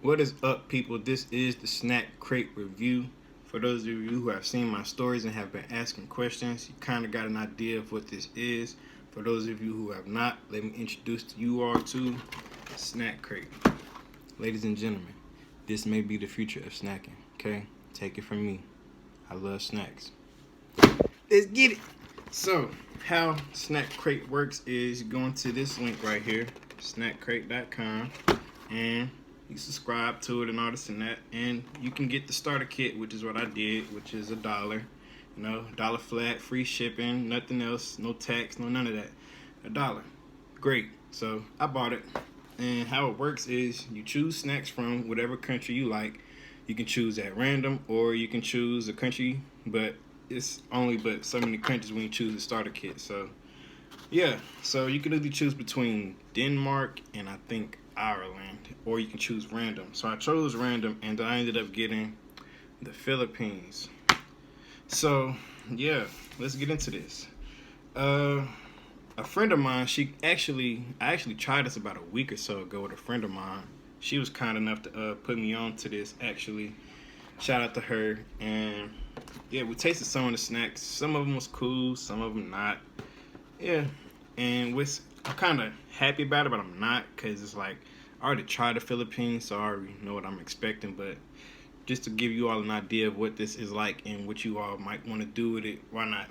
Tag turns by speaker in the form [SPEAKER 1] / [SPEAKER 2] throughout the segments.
[SPEAKER 1] What is up, people? This is the Snack Crate Review. For those of you who have seen my stories and have been asking questions, you kind of got an idea of what this is. For those of you who have not, let me introduce you all to Snack Crate. Ladies and gentlemen, this may be the future of snacking, okay? Take it from me. I love snacks. Let's get it! So, how Snack Crate works is you go into this link right here, snackcrate.com, and you subscribe to it and all this and that, and you can get the starter kit, which is what I did, which is $1. You know, $1 flat, free shipping, nothing else, no tax, no none of that. $1. Great. So I bought it. And how it works is you choose snacks from whatever country you like. You can choose at random, or you can choose a country, but it's only but so many countries when you choose a starter kit. So yeah, so you can either choose between Denmark and I think Ireland, or you can choose random. So I chose random, and I ended up getting the Philippines. So yeah, let's get into this. A friend of mine, I actually tried this about a week or so ago with a friend of mine. She was kind enough to put me on to this. Actually, shout out to her. And yeah, we tasted some of the snacks. Some of them was cool, some of them not. Yeah, and I'm kind of happy about it, but I'm not, because it's like I already tried the Philippines, so I already know what I'm expecting. But just to give you all an idea of what this is like and what you all might want to do with it, why not?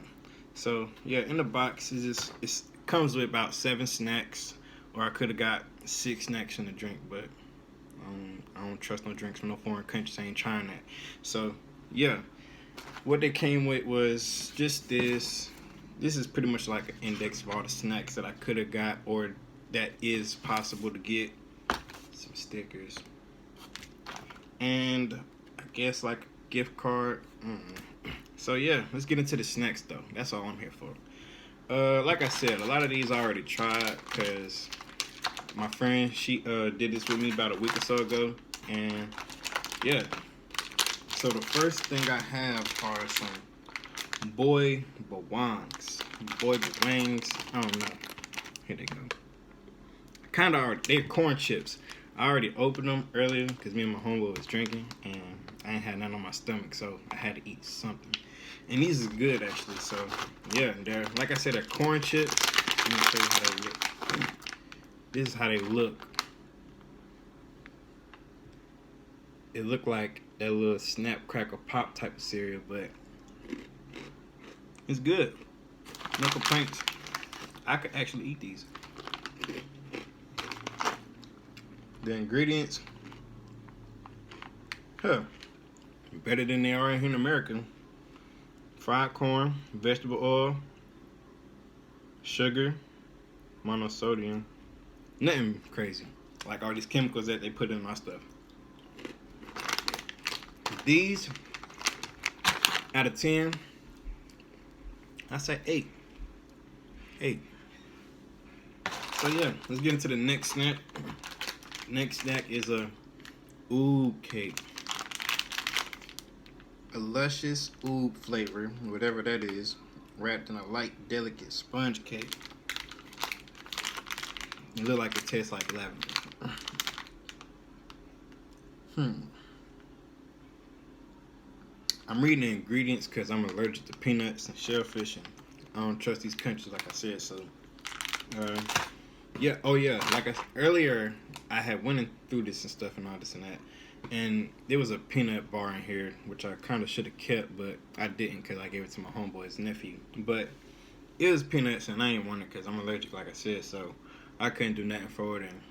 [SPEAKER 1] So yeah, in the box it comes with about 7 snacks, or I could have got 6 snacks and a drink, but I don't trust no drinks from no foreign countries. I ain't trying that. So yeah, what they came with was just this. This is pretty much like an index of all the snacks that I could have got, or that is possible to get. Some stickers, and I guess like a gift card. So yeah, let's get into the snacks though. That's all I'm here for. Like I said, a lot of these I already tried, because my friend, she did this with me about a week or so ago, and yeah. So the first thing I have are some boy bawangs. Boy bawangs. I don't know. Here they go. They're corn chips. I already opened them earlier because me and my homeboy was drinking, and I ain't had nothing on my stomach, so I had to eat something. And these is good actually. So yeah, they're, like I said, they're corn chips. Let me show you how they look. This is how they look. It looked like that little snap crackle pop type of cereal, but it's good. No complaints. I could actually eat these. The ingredients, better than they are here in America. Fried corn, vegetable oil, sugar, monosodium. Nothing crazy. Like all these chemicals that they put in my stuff. These, out of 10, I say 8. 8. So yeah, let's get into the next snack. Next snack is a oob cake. A luscious oob flavor, whatever that is, wrapped in a light, delicate sponge cake. It look like it tastes like lavender. I'm reading the ingredients because I'm allergic to peanuts and shellfish, and I don't trust these countries, like I said. So, yeah. Oh yeah. Earlier, I had went through this and stuff and all this and that, and there was a peanut bar in here which I kind of should have kept, but I didn't because I gave it to my homeboy's nephew. But it was peanuts, and I ain't want it because I'm allergic, like I said. So I couldn't do nothing for it, and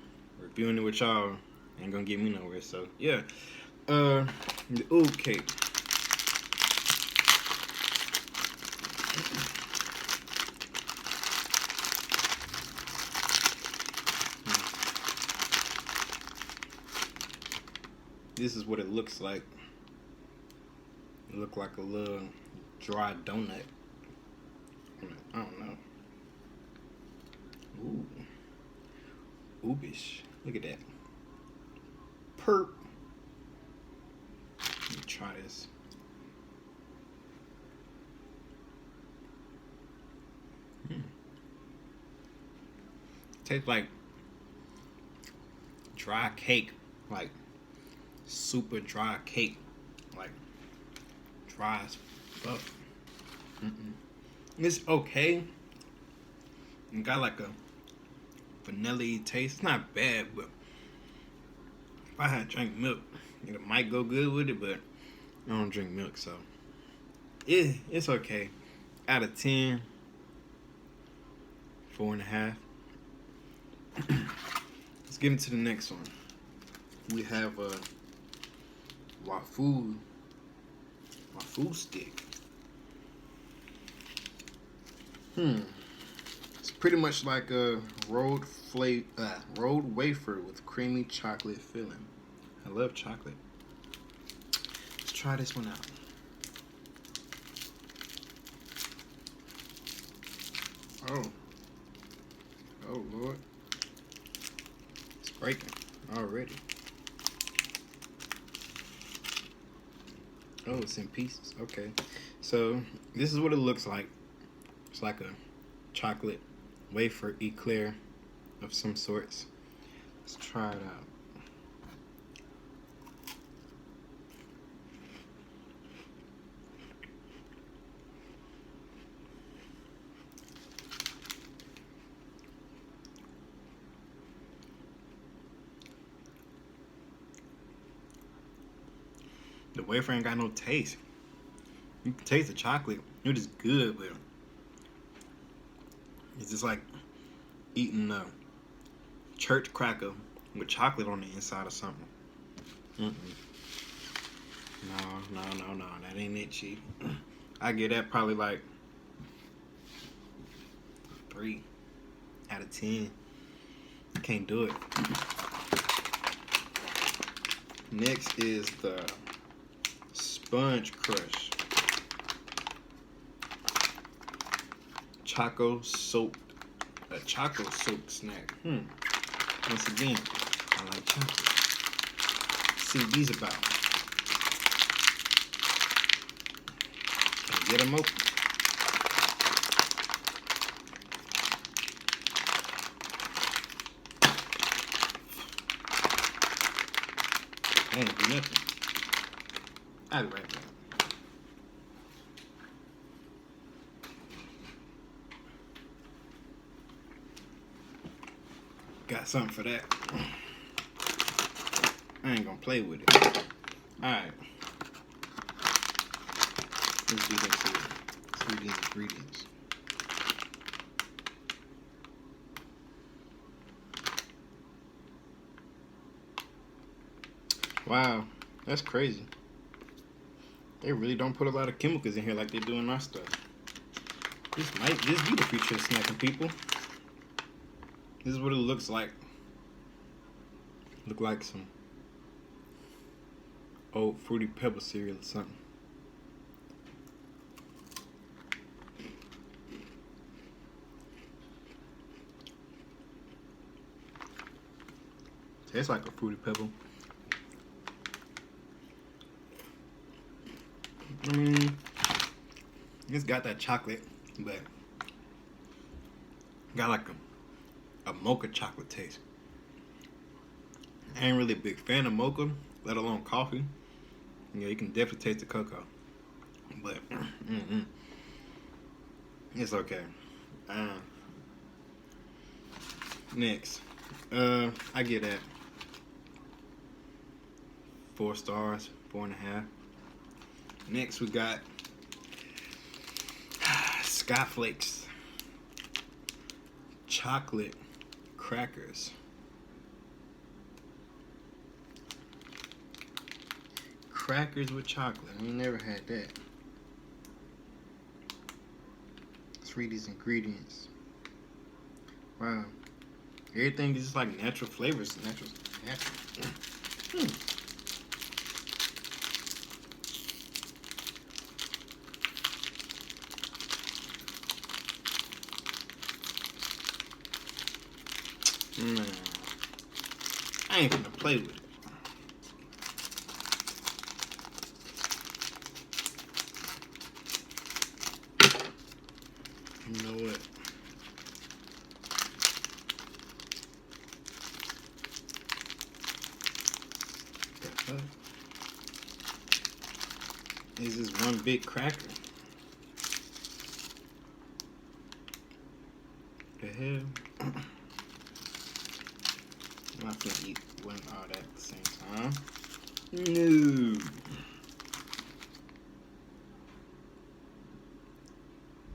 [SPEAKER 1] reviewing it with y'all ain't gonna get me nowhere. So yeah, the oob cake. This is what it looks like. It looked like a little dry donut. I don't know. Ooh. Oobish. Look at that. Perp. Let me try this. Tastes like dry cake. Like super dry cake, like dry as fuck. It's okay. It got like a vanilla taste. It's not bad, but if I had drank milk, it might go good with it. But I don't drink milk, so it's okay. Out of 10, 4.5. Let's get into the next one. We have a waffle stick. It's pretty much like a rolled wafer with creamy chocolate filling. I love chocolate. Let's try this one out. Oh Lord. It's breaking already. Oh, it's in pieces. Okay. So this is what it looks like. It's like a chocolate wafer eclair of some sorts. Let's try it out. The wafer ain't got no taste. You can taste the chocolate. It is good, but it's just like eating a church cracker with chocolate on the inside or something. No, that ain't it, Chief. I give that probably like 3 out of 10. I can't do it. Next is the Sponge Crush choco soaked snack. Once again, I like chocolate. Let's see what these about. Can I get them open? I ain't do nothing. I'll be right back. Got something for that. I ain't gonna play with it. Alright. Let's get into it. See these ingredients. Wow, that's crazy. They really don't put a lot of chemicals in here like they do in our stuff. This might just be the future of snacking, people. This is what it looks like. Look like some old Fruity Pebble cereal or something. Tastes like a Fruity Pebble. I mean, it's got that chocolate, but got like a mocha chocolate taste. I ain't really a big fan of mocha, let alone coffee. You know, you can definitely taste the cocoa, but it's okay. Next, I get that 4 stars, 4.5. Next, we got Sky Flakes chocolate crackers. Crackers with chocolate. I ain't never had that. Let's read these ingredients. Wow. Everything is just like natural flavors. Natural. Man, I ain't gonna play with it. You know what? Got What? Is this one big cracker? The hell? I'm not gonna eat one all that at the same time. No.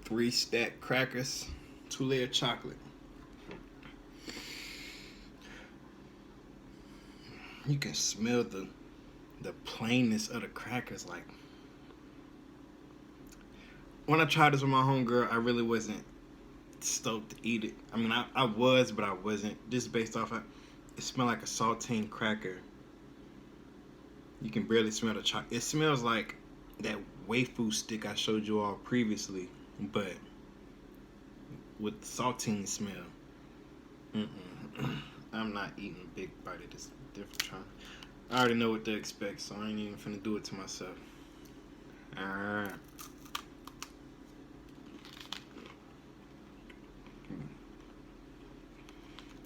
[SPEAKER 1] 3 stacked crackers, 2-layer chocolate. You can smell the plainness of the crackers. Like, when I tried this with my homegirl, I really wasn't stoked to eat it. I mean, I was, but I wasn't. Just based off of it smelled like a saltine cracker. You can barely smell the chocolate. It smells like that wafer stick I showed you all previously, but with saltine smell. I'm not eating a big bite of this different trying. I already know what to expect, so I ain't even finna do it to myself. Alright.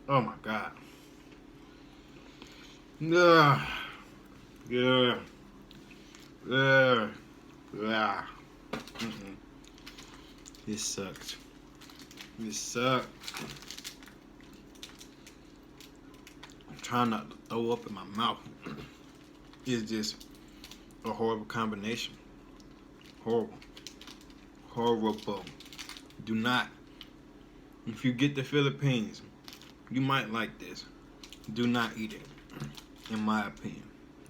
[SPEAKER 1] Oh my god. Yeah. Yeah. Yeah. Yeah. This sucked. This sucked. I'm trying not to throw up in my mouth. It's just a horrible combination. Horrible. Horrible. Do not. If you get the Philippines, you might like this. Do not eat it. In my opinion.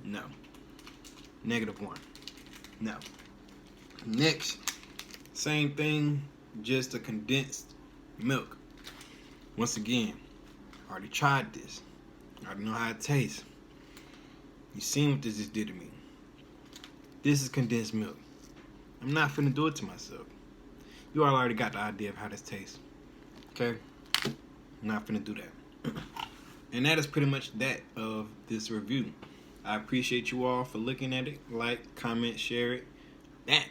[SPEAKER 1] No. -1. No. Next. Same thing, just a condensed milk. Once again, I already tried this. I already know how it tastes. You seen what this just did to me. This is condensed milk. I'm not finna do it to myself. You all already got the idea of how this tastes. Okay? I'm not finna do that. And that is pretty much that of this review. I appreciate you all for looking at it. Like, comment, share it. That